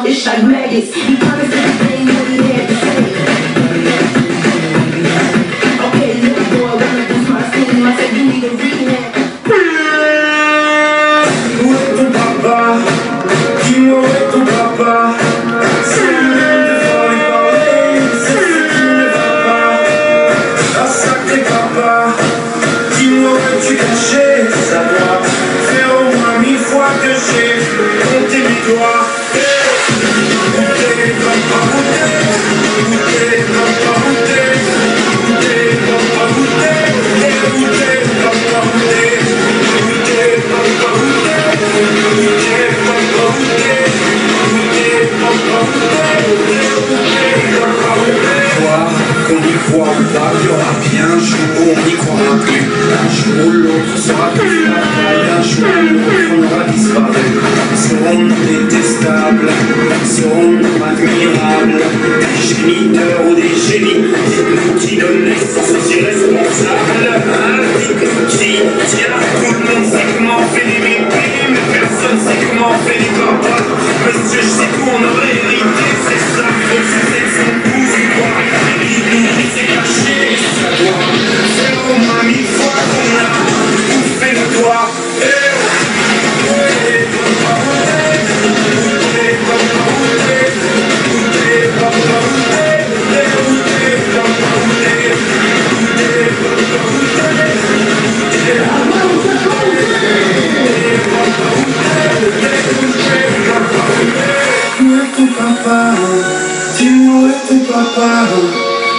It's like maggots. He promised everything what he had to say. Okay, little boy, when I do my scene, I said you need a rehab. Où est ton papa? Dis-moi où est ton papa? C'est le même devant lui parler, c'est ce qui ne va pas. Ah sacré papa, dis-moi où es-tu caché? Ça doit faire au moins 1000 fois que j'ai compté mes doigts. Qu'on y croit ou pas, il y aura bien un jour où on n'y croira plus. Un jour où l'autre sera plus la taille, un jour où l'autre on aura disparu. Serons-nous détestables, serons-nous admirables, des géniteurs ou des génies? Dites-nous qui donne naissance aux irresponsables. Dites-nous qui, tiens, tout le monde sait comment on fait des bébés, mais personne sait comment on fait des papas. Monsieur, je sais qu'on aurait hérité, c'est ça, faut que c'est son pouvoir. C'est caché, ça doit faire au moins 1000 fois qu'on a bouffé le doigt. Où est ton papa? Dis-moi où est ton papa?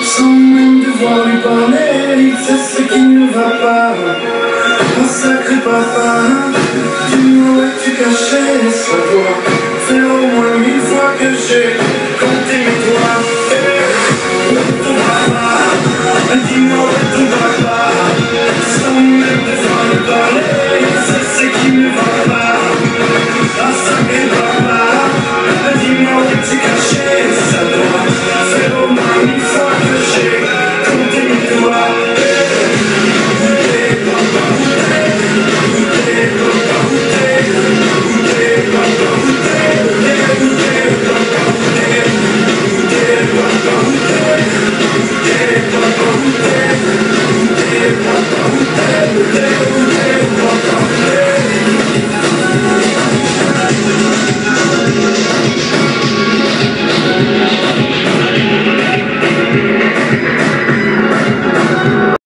Sans même devoir lui parler, il sait ce qui ne va pas. Oh sacré papa, dis-moi où es-tu caché? Ça doit faire au moins 1000 fois que j'ai compté mes doigts. Où est ton papa? Dis-moi